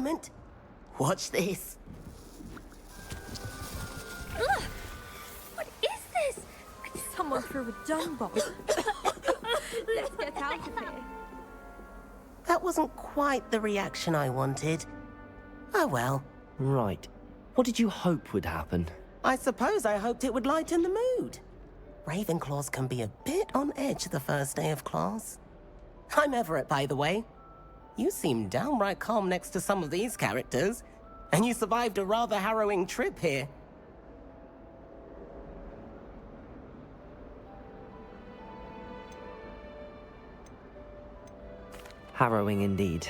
moment. Watch this. Ugh! What is this? Someone threw a dung bomb. Let's get out of here. That wasn't quite the reaction I wanted. Oh well. Right. What did you hope would happen? I suppose I hoped it would lighten the mood. Ravenclaws can be a bit on edge the first day of class. I'm Everett, by the way. You seem downright calm next to some of these characters, and you survived a rather harrowing trip here. Harrowing indeed.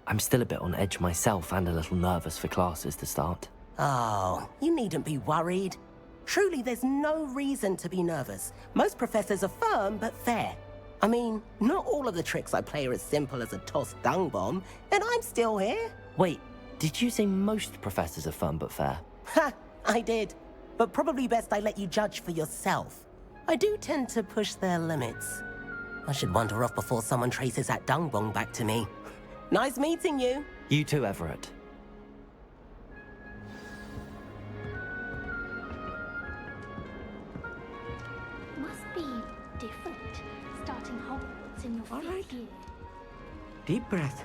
I'm still a bit on edge myself and a little nervous for classes to start. Oh, you needn't be worried. Truly, there's no reason to be nervous. Most professors are firm but fair. I mean, not all of the tricks I play are as simple as a tossed dung bomb, and I'm still here. Wait, did you say most professors are firm but fair? Ha, I did. But probably best I let you judge for yourself. I do tend to push their limits. I should wander off before someone traces that dung bomb back to me. Nice meeting you. You too, Everett. Must be different, starting Hogwarts in your fifth year. Deep breath.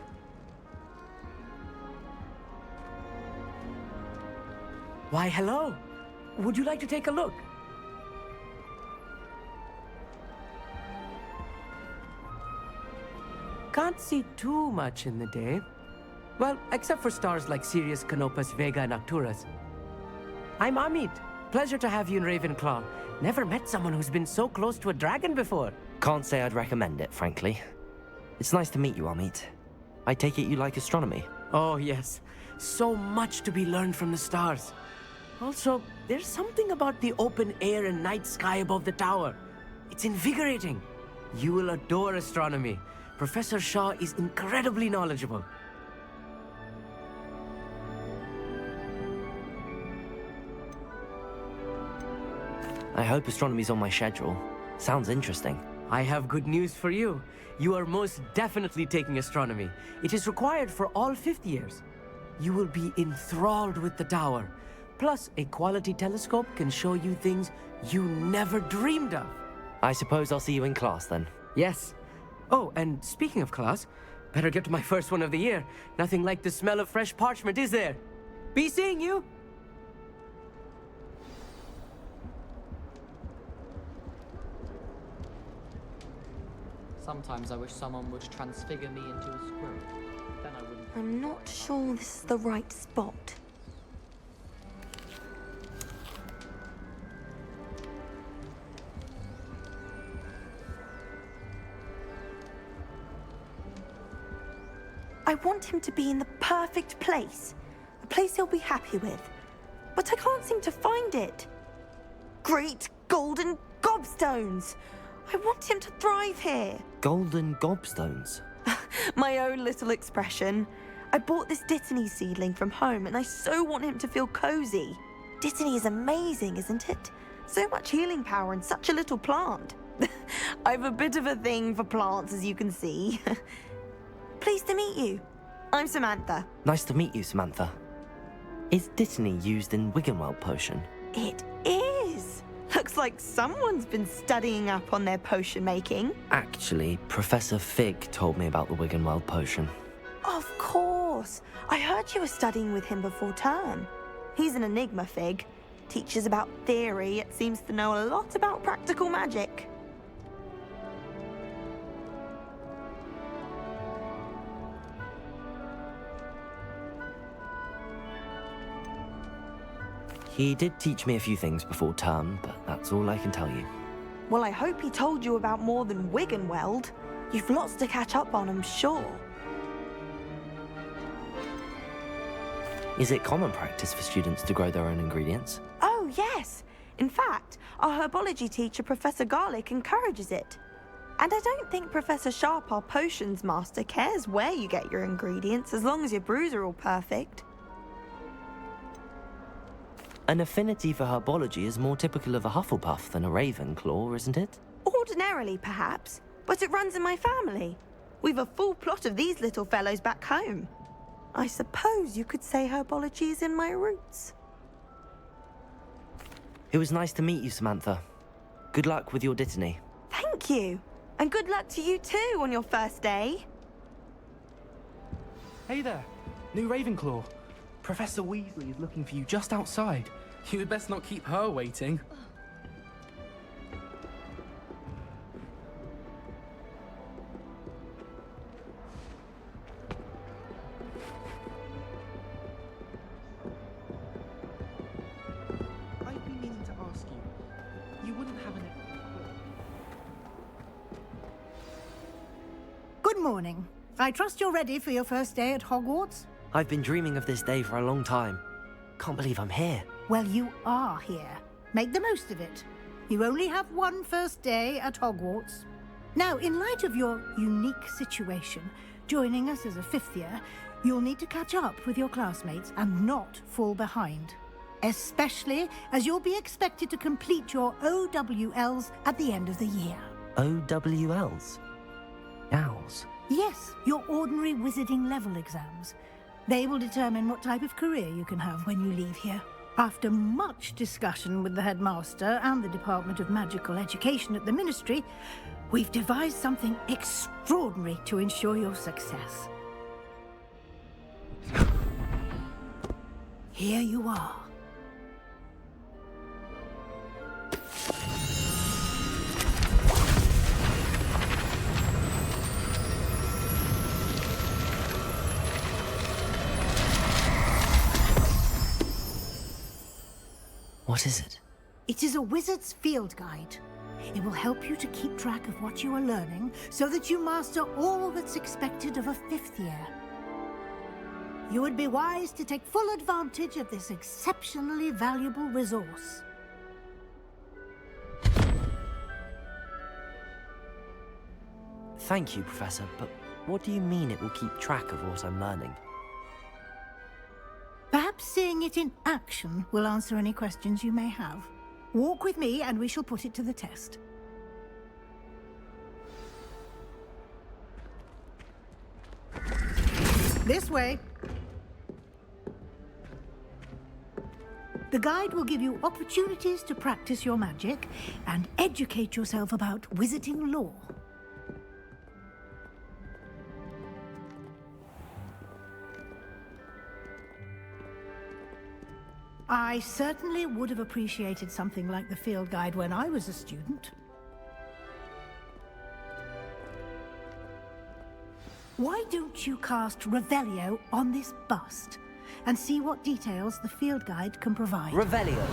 Why, hello. Would you like to take a look? Can't see too much in the day. Well, except for stars like Sirius, Canopus, Vega, and Arcturus. I'm Amit. Pleasure to have you in Ravenclaw. Never met someone who's been so close to a dragon before. Can't say I'd recommend it, frankly. It's nice to meet you, Amit. I take it you like astronomy? Oh, yes. So much to be learned from the stars. Also, there's something about the open air and night sky above the tower. It's invigorating. You will adore astronomy. Professor Shaw is incredibly knowledgeable. I hope astronomy's on my schedule. Sounds interesting. I have good news for you. You are most definitely taking astronomy. It is required for all fifth years. You will be enthralled with the tower. Plus, a quality telescope can show you things you never dreamed of. I suppose I'll see you in class then. Yes. Oh, and speaking of class, better get to my first one of the year. Nothing like the smell of fresh parchment, is there? Be seeing you! Sometimes I wish someone would transfigure me into a squirrel. Then I wouldn't... I'm not sure this is the right spot. I want him to be in the perfect place. A place he'll be happy with. But I can't seem to find it. Great golden gobstones! I want him to thrive here. Golden gobstones? My own little expression. I bought this Dittany seedling from home and I so want him to feel cozy. Dittany is amazing, isn't it? So much healing power in such a little plant. I've a bit of a thing for plants, as you can see. Pleased to meet you. I'm Samantha. Nice to meet you, Samantha. Is Dittany used in Wiggenweld potion? It is. Looks like someone's been studying up on their potion making. Actually, Professor Fig told me about the Wiggenweld potion. Of course. I heard you were studying with him before term. He's an enigma, Fig. Teaches about theory, yet seems to know a lot about practical magic. He did teach me a few things before term, but that's all I can tell you. Well, I hope he told you about more than Wiggenweld. You've lots to catch up on, I'm sure. Is it common practice for students to grow their own ingredients? Oh, yes. In fact, our herbology teacher, Professor Garlick, encourages it. And I don't think Professor Sharp, our potions master, cares where you get your ingredients, as long as your brews are all perfect. An affinity for herbology is more typical of a Hufflepuff than a Ravenclaw, isn't it? Ordinarily, perhaps, but it runs in my family. We've a full plot of these little fellows back home. I suppose you could say herbology is in my roots. It was nice to meet you, Samantha. Good luck with your dittany. Thank you. And good luck to you too on your first day. Hey there, new Ravenclaw. Professor Weasley is looking for you just outside. You had best not keep her waiting. I've been meaning to ask you. You wouldn't have an... Good morning. I trust you're ready for your first day at Hogwarts? I've been dreaming of this day for a long time. Can't believe I'm here. Well, you are here. Make the most of it. You only have one first day at Hogwarts. Now, in light of your unique situation, joining us as a fifth year, you'll need to catch up with your classmates and not fall behind. Especially as you'll be expected to complete your OWLs at the end of the year. OWLs? Owls? Yes, your ordinary wizarding level exams. They will determine what type of career you can have when you leave here. After much discussion with the headmaster and the Department of Magical Education at the Ministry, we've devised something extraordinary to ensure your success. Here you are. What is it? It is a wizard's field guide. It will help you to keep track of what you are learning so that you master all that's expected of a fifth year. You would be wise to take full advantage of this exceptionally valuable resource. Thank you, Professor, but what do you mean it will keep track of what I'm learning? Perhaps seeing it in action will answer any questions you may have. Walk with me and we shall put it to the test. This way. The guide will give you opportunities to practice your magic and educate yourself about wizarding lore. I certainly would have appreciated something like the field guide when I was a student. Why don't you cast Revelio on this bust and see what details the field guide can provide? Revelio.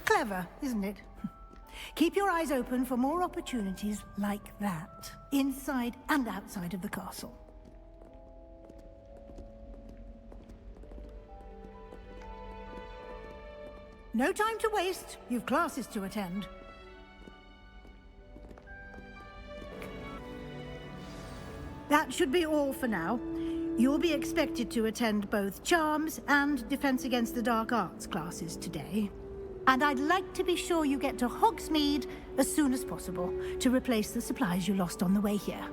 Clever, isn't it? Keep your eyes open for more opportunities like that, inside and outside of the castle. No time to waste. You've classes to attend. That should be all for now. You'll be expected to attend both Charms and Defense Against the Dark Arts classes today. And I'd like to be sure you get to Hogsmeade as soon as possible to replace the supplies you lost on the way here.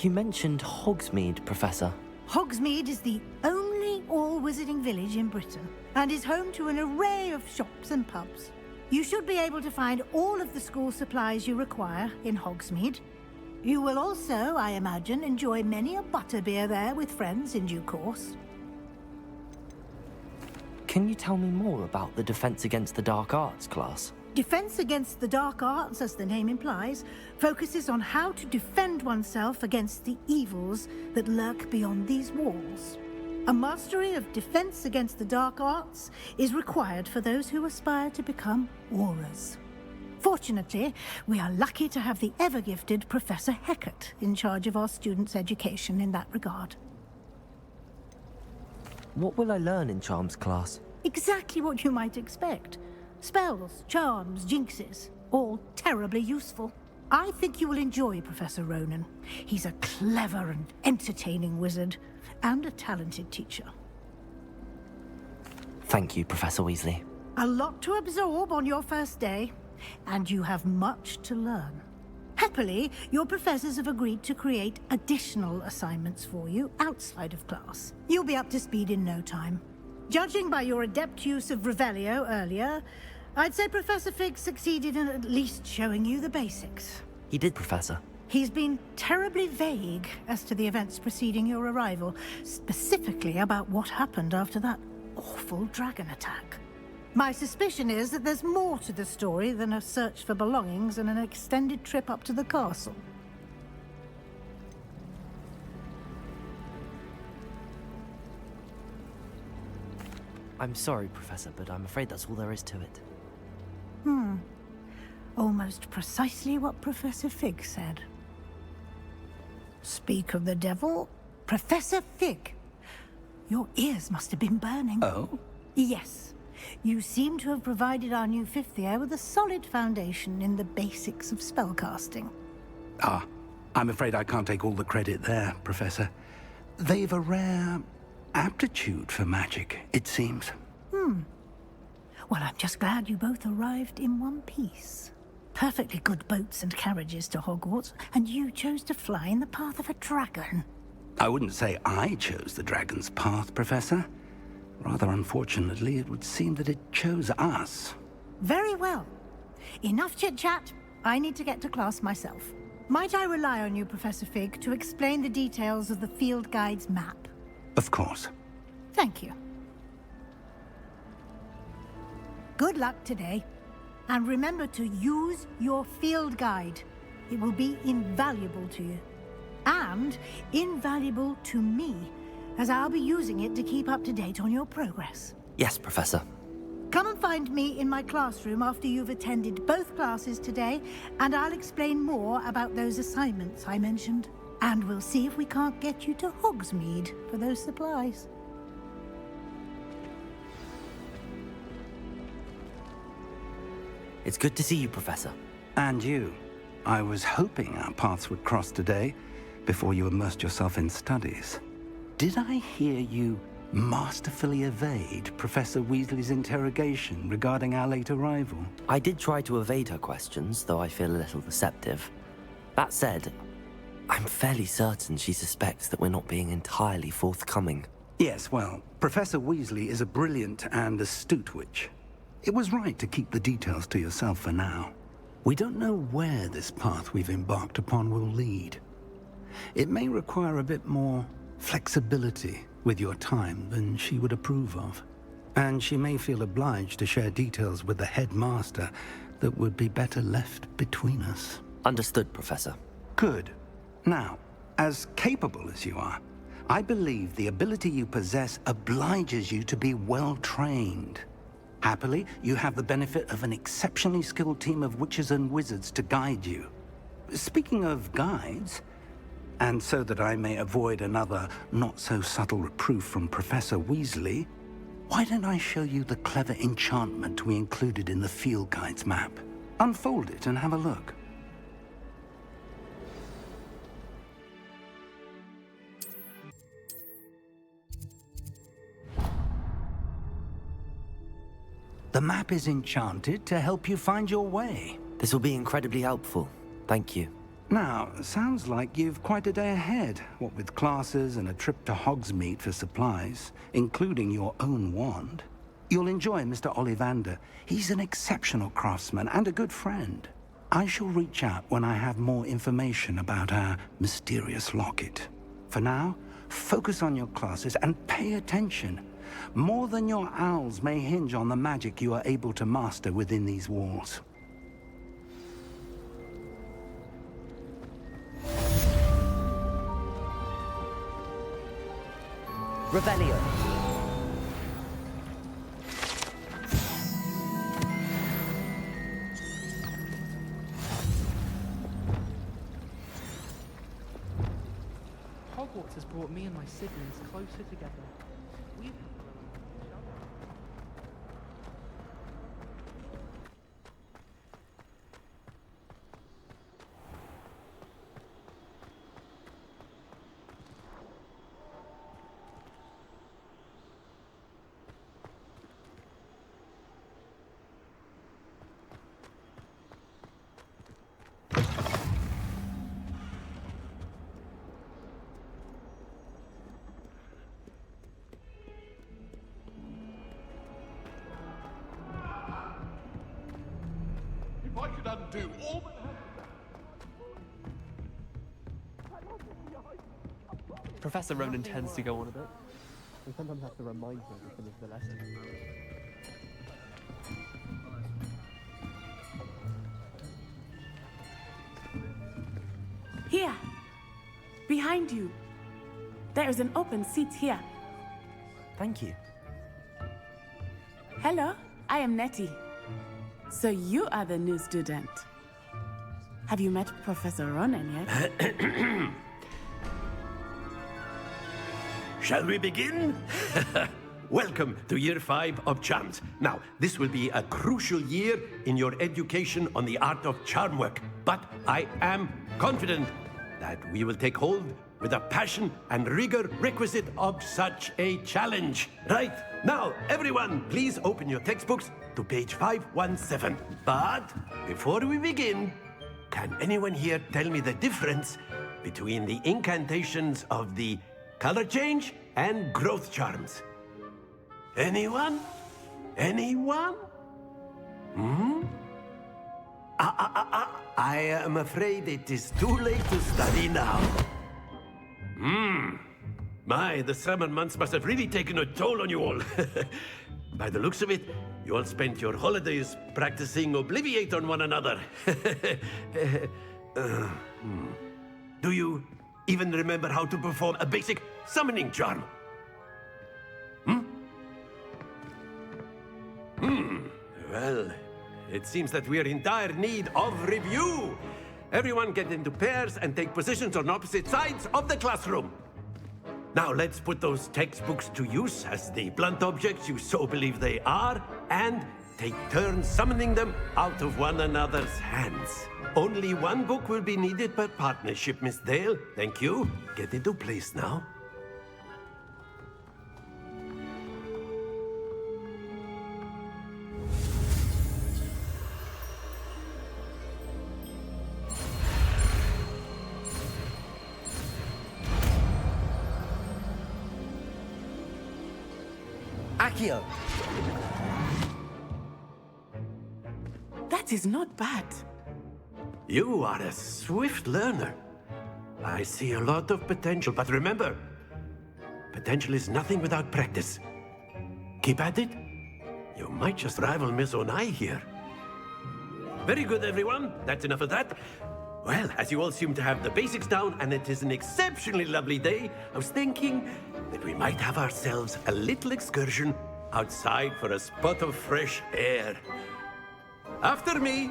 You mentioned Hogsmeade, Professor. Hogsmeade is the only all-wizarding village in Britain and is home to an array of shops and pubs. You should be able to find all of the school supplies you require in Hogsmeade. You will also, I imagine, enjoy many a butterbeer there with friends in due course. Can you tell me more about the Defense Against the Dark Arts class? Defense Against the Dark Arts, as the name implies, focuses on how to defend oneself against the evils that lurk beyond these walls. A mastery of Defense Against the Dark Arts is required for those who aspire to become Aurors. Fortunately, we are lucky to have the ever-gifted Professor Hecat in charge of our students' education in that regard. What will I learn in Charms class? Exactly what you might expect. Spells, charms, jinxes, all terribly useful. I think you will enjoy Professor Ronan. He's a clever and entertaining wizard, and a talented teacher. Thank you, Professor Weasley. A lot to absorb on your first day, and you have much to learn. Happily, your professors have agreed to create additional assignments for you outside of class. You'll be up to speed in no time. Judging by your adept use of Revelio earlier, I'd say Professor Fig succeeded in at least showing you the basics. He did, Professor. He's been terribly vague as to the events preceding your arrival, specifically about what happened after that awful dragon attack. My suspicion is that there's more to the story than a search for belongings and an extended trip up to the castle. I'm sorry, Professor, but I'm afraid that's all there is to it. Almost precisely what Professor Fig said. Speak of the devil, Professor Fig. Your ears must have been burning. Oh? Yes. You seem to have provided our new fifth year with a solid foundation in the basics of spellcasting. Ah, I'm afraid I can't take all the credit there, Professor. They've a rare aptitude for magic, it seems. Well, I'm just glad you both arrived in one piece. Perfectly good boats and carriages to Hogwarts, and you chose to fly in the path of a dragon. I wouldn't say I chose the dragon's path, Professor. Rather unfortunately, it would seem that it chose us. Very well. Enough chit-chat. I need to get to class myself. Might I rely on you, Professor Fig, to explain the details of the field guide's map? Of course. Thank you. Good luck today. And remember to use your field guide. It will be invaluable to you. And invaluable to me, as I'll be using it to keep up to date on your progress. Yes, Professor. Come and find me in my classroom after you've attended both classes today, and I'll explain more about those assignments I mentioned. And we'll see if we can't get you to Hogsmeade for those supplies. It's good to see you, Professor. And you. I was hoping our paths would cross today, before you immersed yourself in studies. Did I hear you masterfully evade Professor Weasley's interrogation regarding our late arrival? I did try to evade her questions, though I feel a little deceptive. That said, I'm fairly certain she suspects that we're not being entirely forthcoming. Yes, well, Professor Weasley is a brilliant and astute witch. It was right to keep the details to yourself for now. We don't know where this path we've embarked upon will lead. It may require a bit more flexibility with your time than she would approve of. And she may feel obliged to share details with the headmaster that would be better left between us. Understood, Professor. Good. Now, as capable as you are, I believe the ability you possess obliges you to be well trained. Happily, you have the benefit of an exceptionally skilled team of witches and wizards to guide you. Speaking of guides, and so that I may avoid another not-so-subtle reproof from Professor Weasley, why don't I show you the clever enchantment we included in the field guide's map? Unfold it and have a look. The map is enchanted to help you find your way. This will be incredibly helpful. Thank you. Now, sounds like you've quite a day ahead, what with classes and a trip to Hogsmeade for supplies, including your own wand. You'll enjoy Mr. Ollivander. He's an exceptional craftsman and a good friend. I shall reach out when I have more information about our mysterious locket. For now, focus on your classes and pay attention. More than your owls may hinge on the magic you are able to master within these walls. Revelio. Hogwarts has brought me and my siblings closer together. We've do all that. Professor Ronan tends to go on a bit. We sometimes have to remind him to finish the lesson. Here, behind you. There is an open seat here. Thank you. Hello, I am Nettie. So you are the new student. Have you met Professor Ronan yet? Shall we begin? Welcome to Year 5 of Charms. Now, this will be a crucial year in your education on the art of charm work. But I am confident that we will take hold with the passion and rigor requisite of such a challenge. Right, now, everyone, please open your textbooks to page 517. But before we begin, can anyone here tell me the difference between the incantations of the color change and growth charms? Anyone? Anyone? I am afraid it is too late to study now. My, the summer months must have really taken a toll on you all. By the looks of it, you all spent your holidays practicing Obliviate on one another. Do you even remember how to perform a basic summoning charm? Well, it seems that we are in dire need of review. Everyone get into pairs and take positions on opposite sides of the classroom. Now let's put those textbooks to use as the blunt objects you so believe they are, and take turns summoning them out of one another's hands. Only one book will be needed per partnership, Miss Dale. Thank you. Get into place now. Accio! That is not bad. You are a swift learner. I see a lot of potential, but remember, potential is nothing without practice. Keep at it. You might just rival Miss Onai here. Very good, everyone. That's enough of that. Well, as you all seem to have the basics down, and it is an exceptionally lovely day, I was thinking that we might have ourselves a little excursion outside for a spot of fresh air. After me.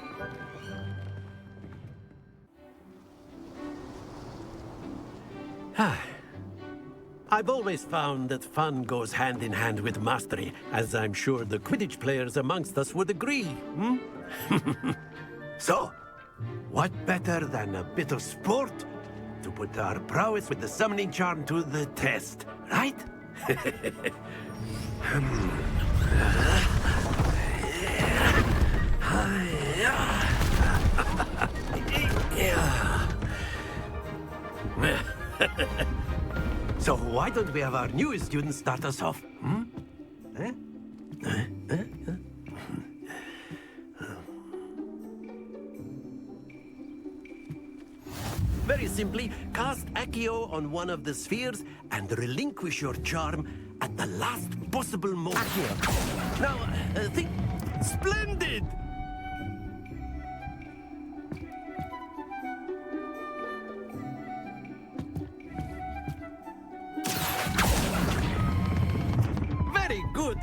I've always found that fun goes hand in hand with mastery, as I'm sure the Quidditch players amongst us would agree. So, what better than a bit of sport to put our prowess with the summoning charm to the test, right? So why don't we have our newest student start us off? Very simply, cast Accio on one of the spheres and relinquish your charm at the last possible moment. Accio. Now, think... Splendid! Very good!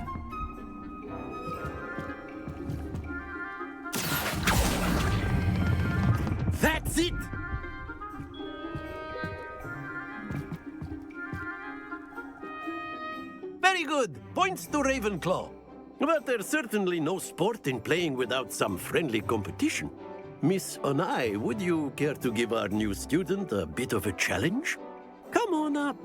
That's it! Very good. Points to Ravenclaw. But there's certainly no sport in playing without some friendly competition. Miss Onai, would you care to give our new student a bit of a challenge? Come on up.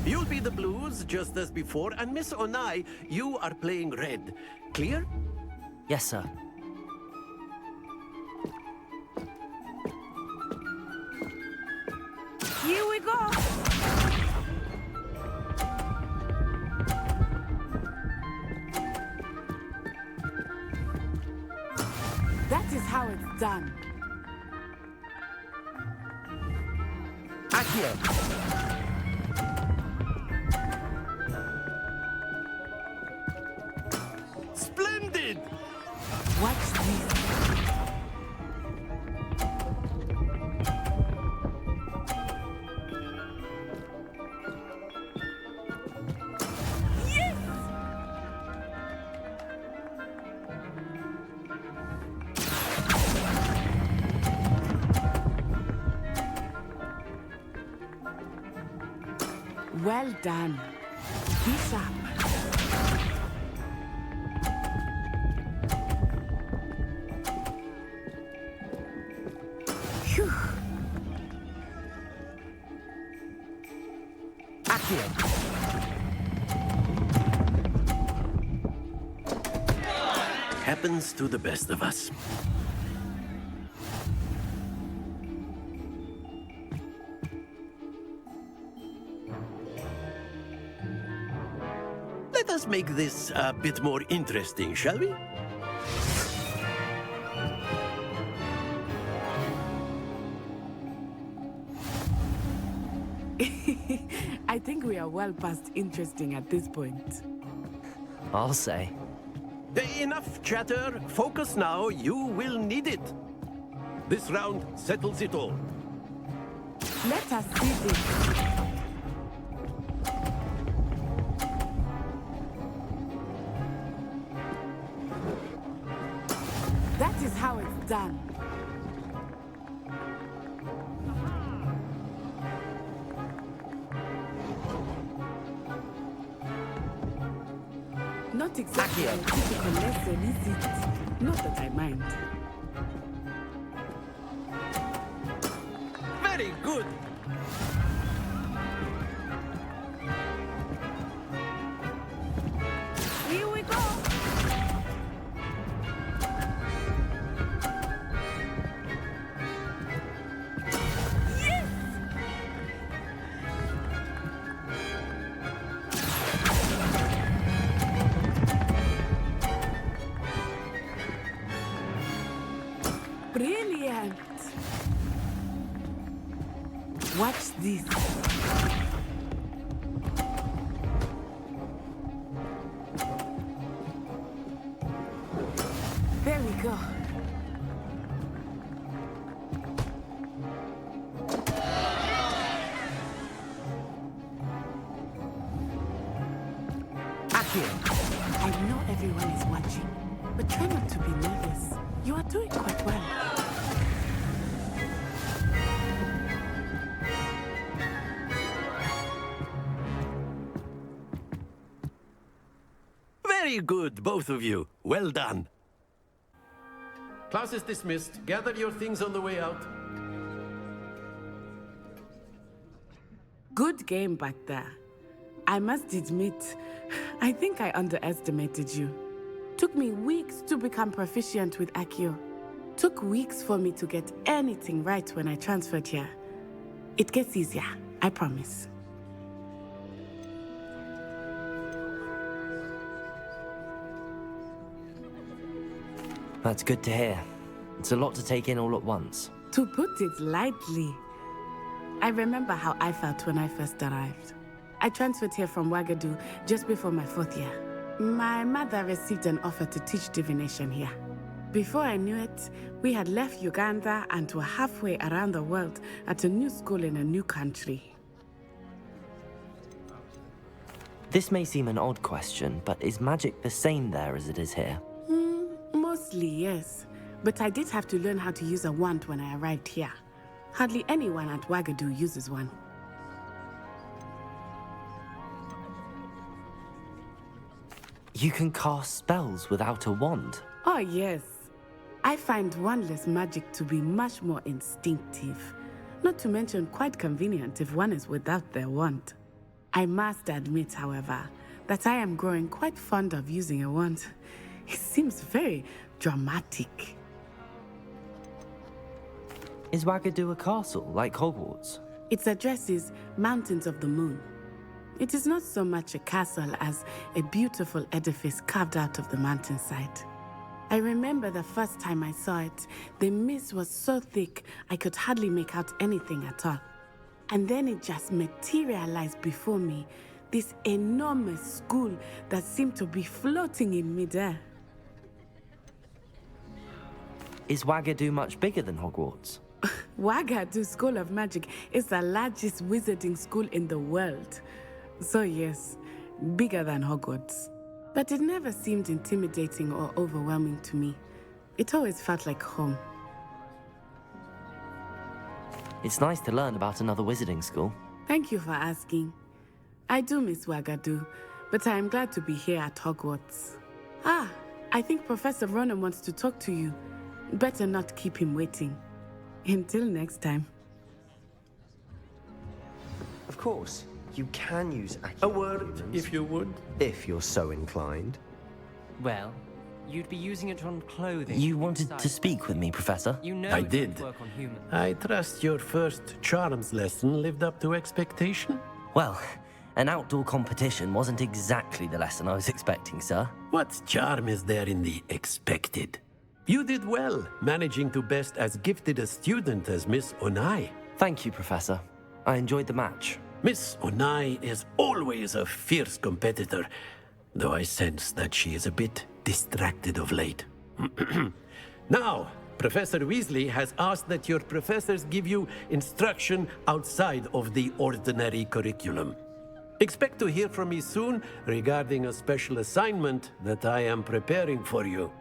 You'll be the blues, just as before, and Miss Onai, you are playing red. Clear? Yes, sir. Here we go. how it's done. Accio. Splendid! Watch this. Well done. Be sharp. Phew. Accio. Happens to the best of us. Let us make this a bit more interesting, shall we? I think we are well past interesting at this point. I'll say. Enough chatter. Focus now. You will need it. This round settles it all. Let us see this. That is how it's done. Not exactly a typical lesson, is it? Not that I mind. Very good. Here we go. Yes! Brilliant. Watch this. There we go. Accio. I know everyone is watching, but try not to be nervous. You are doing quite well. Very good, both of you. Well done. Class is dismissed. Gather your things on the way out. Good game back there. I must admit, I think I underestimated you. Took me weeks to become proficient with Accio. Took weeks for me to get anything right when I transferred here. It gets easier, I promise. That's good to hear. It's a lot to take in all at once. To put it lightly, I remember how I felt when I first arrived. I transferred here from Ouagadougou just before my 4th year. My mother received an offer to teach divination here. Before I knew it, we had left Uganda and were halfway around the world at a new school in a new country. This may seem an odd question, but is magic the same there as it is here? Mostly, yes. But I did have to learn how to use a wand when I arrived here. Hardly anyone at Ouagadougou uses one. You can cast spells without a wand? Oh, yes. I find wandless magic to be much more instinctive. Not to mention quite convenient if one is without their wand. I must admit, however, that I am growing quite fond of using a wand. It seems very dramatic. Is Ouagadougou a castle, like Hogwarts? Its address is Mountains of the Moon. It is not so much a castle as a beautiful edifice carved out of the mountainside. I remember the first time I saw it, the mist was so thick I could hardly make out anything at all. And then it just materialized before me, this enormous school that seemed to be floating in midair. Is Wagadu much bigger than Hogwarts? Wagadu School of Magic is the largest wizarding school in the world. So yes, bigger than Hogwarts. But it never seemed intimidating or overwhelming to me. It always felt like home. It's nice to learn about another wizarding school. Thank you for asking. I do miss Wagadu, but I am glad to be here at Hogwarts. Ah, I think Professor Ronan wants to talk to you. Better not keep him waiting. Until next time. Of course, you can use A word, if you would. if you're so inclined. Well, you'd be using it on clothing. You wanted to speak with me, Professor? You know I it did. won't work on humans. I trust your first charms lesson lived up to expectation. Well, an outdoor competition wasn't exactly the lesson I was expecting, sir. What charm is there in the expected? You did well, managing to best as gifted a student as Miss Onai. Thank you, Professor. I enjoyed the match. Miss Onai is always a fierce competitor, though I sense that she is a bit distracted of late. Now, Professor Weasley has asked that your professors give you instruction outside of the ordinary curriculum. Expect to hear from me soon regarding a special assignment that I am preparing for you.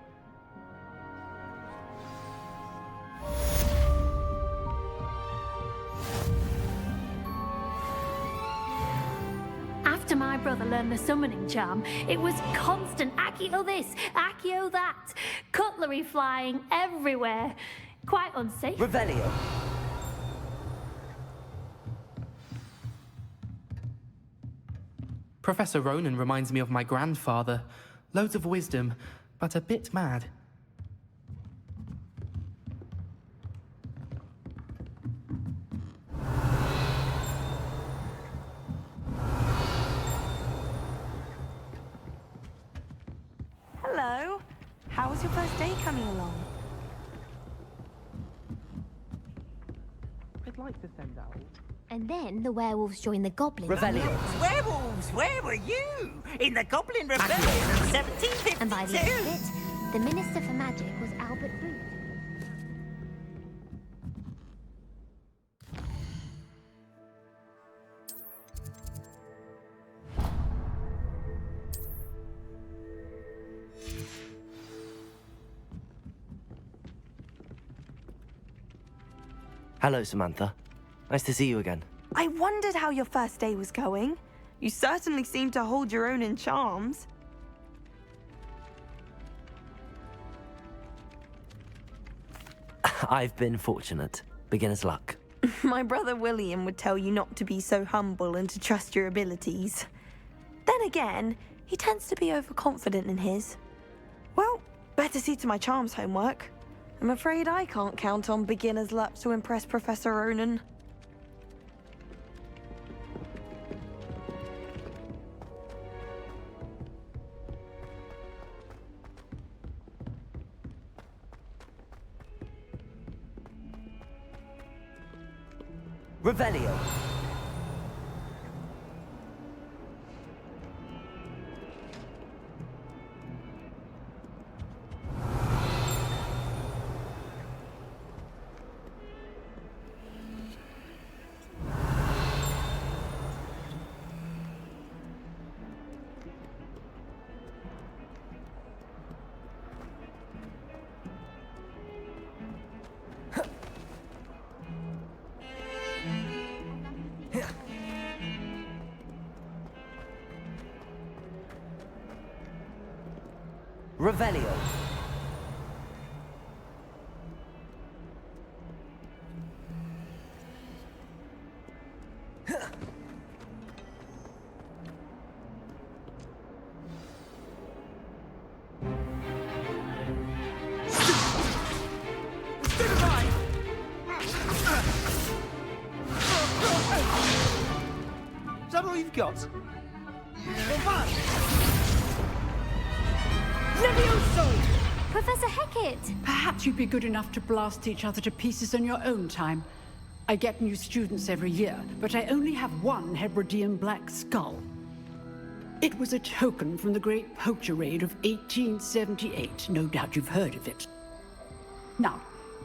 After my brother learned the summoning charm, it was constant Accio this, Accio that, cutlery flying everywhere. Quite unsafe. Revelio. Professor Ronan reminds me of my grandfather. Loads of wisdom, but a bit mad. Hello. How was your first day coming along? I'd like to send out. And then the werewolves joined the goblins. Revelio. Werewolves, where were you? In the Goblin Rebellion of 1752? And by the end of it, the Minister for Magic was Albert Booth. Hello, Samantha. Nice to see you again. I wondered how your first day was going. You certainly seem to hold your own in charms. I've been fortunate. Beginner's luck. My brother William would tell you not to be so humble and to trust your abilities. Then again, he tends to be overconfident in his. Well, better see to my charms homework. I'm afraid I can't count on beginner's luck to impress Professor Ronan. Revelio. Revelio. Is that all you've got? Levioso! Professor Hecat! Perhaps you'd be good enough to blast each other to pieces on your own time. I get new students every year, but I only have one Hebridean black skull. It was a token from the Great Poacher Raid of 1878. No doubt you've heard of it. Now,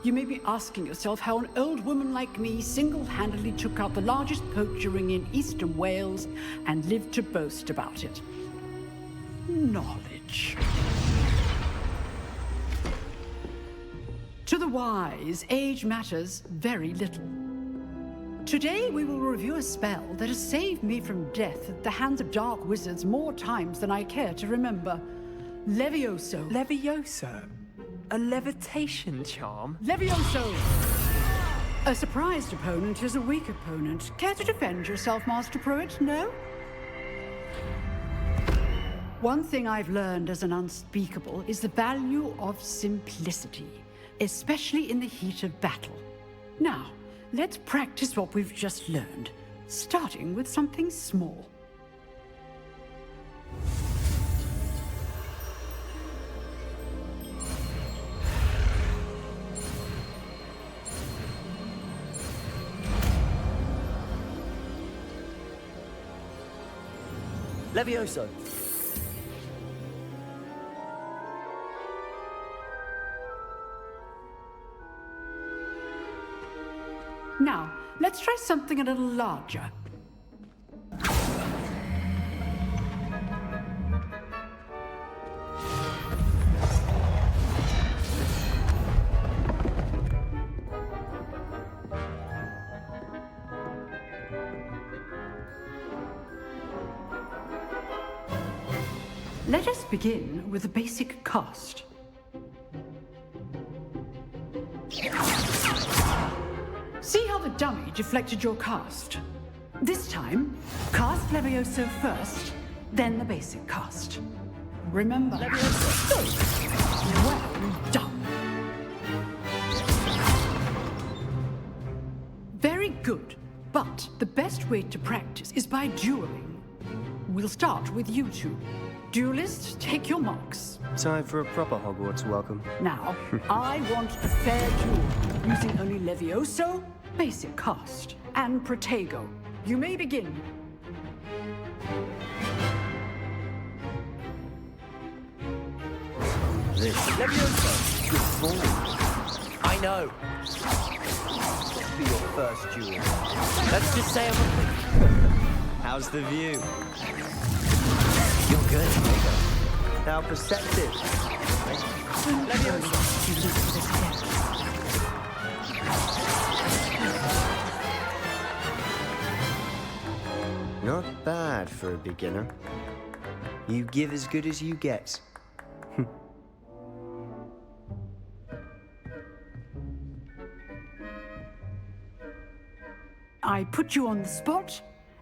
you may be asking yourself how an old woman like me single-handedly took out the largest poacher ring in eastern Wales and lived to boast about it. Knowledge. To the wise, age matters very little. Today we will review a spell that has saved me from death at the hands of dark wizards more times than I care to remember. Levioso. Levioso? A levitation charm? Levioso! A surprised opponent is a weak opponent. Care to defend yourself, Master Pruitt? No? One thing I've learned as an unspeakable is the value of simplicity, especially in the heat of battle. Now, let's practice what we've just learned, starting with something small. Levioso. Now, let's try something a little larger. Let us begin with a basic cast. See how the dummy deflected your cast? This time, cast Levioso first, then the basic cast. Remember, Levioso. Well done. Very good, but the best way to practice is by dueling. We'll start with you two. Duelists, take your marks. Time for a proper Hogwarts welcome. Now, I want a fair duel, using only Levioso, basic cast, and Protego. You may begin. This Levioso. Good form. I know. For your first duel. Let's just say I'm How's the view? You're good, Protego. How perceptive. Not bad for a beginner. You give as good as you get. I put you on the spot,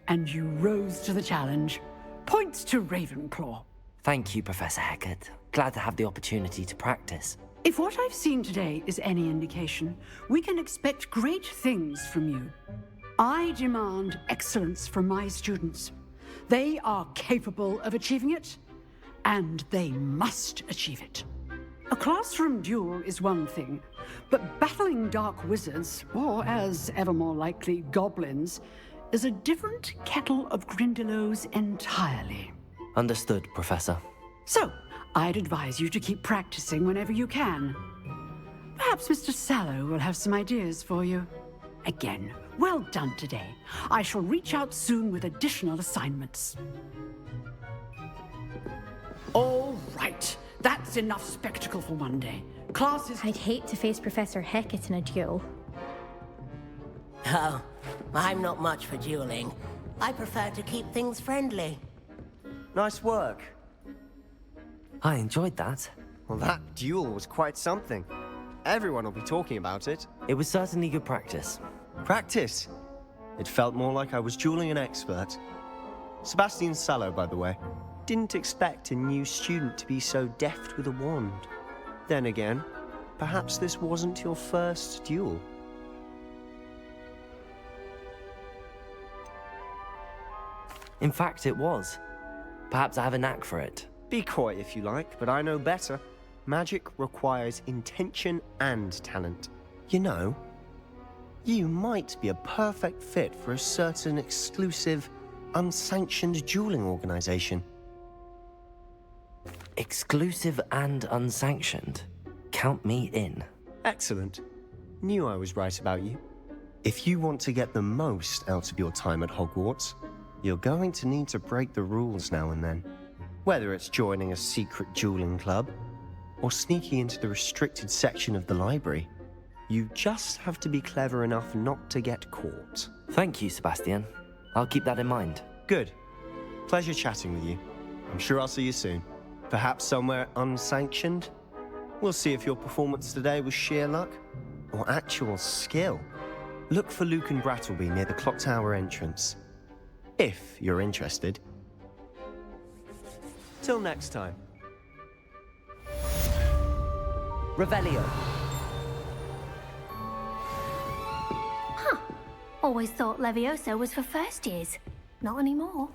and you rose to the challenge. Points to Ravenclaw. Thank you, Professor Hecat. Glad to have the opportunity to practice. If what I've seen today is any indication, we can expect great things from you. I demand excellence from my students. They are capable of achieving it, and they must achieve it. A classroom duel is one thing, but battling dark wizards, or as ever more likely, goblins, is a different kettle of Grindylows entirely. Understood, Professor. So, I'd advise you to keep practicing whenever you can. Perhaps Mr. Sallow will have some ideas for you. Again, well done today. I shall reach out soon with additional assignments. All right. That's enough spectacle for one day. Classes... I'd hate to face Professor Hecat in a duel. Oh, I'm not much for dueling. I prefer to keep things friendly. Nice work. I enjoyed that. Well, that duel was quite something. Everyone will be talking about it. It was certainly good practice. Practice? It felt more like I was dueling an expert. Sebastian Sallow, by the way. Didn't expect a new student to be so deft with a wand. Then again, perhaps this wasn't your first duel. In fact, it was. Perhaps I have a knack for it. Be coy if you like, but I know better. Magic requires intention and talent. You know, you might be a perfect fit for a certain exclusive, unsanctioned dueling organization. Exclusive and unsanctioned. Count me in. Excellent. Knew I was right about you. If you want to get the most out of your time at Hogwarts, you're going to need to break the rules now and then. Whether it's joining a secret dueling club, or sneaking into the restricted section of the library, you just have to be clever enough not to get caught. Thank you, Sebastian. I'll keep that in mind. Good. Pleasure chatting with you. I'm sure I'll see you soon. Perhaps somewhere unsanctioned? We'll see if your performance today was sheer luck or actual skill. Look for Luke and Brattleby near the clock tower entrance, if you're interested. Till next time. Revelio. Huh. Always thought Levioso was for first years. Not anymore.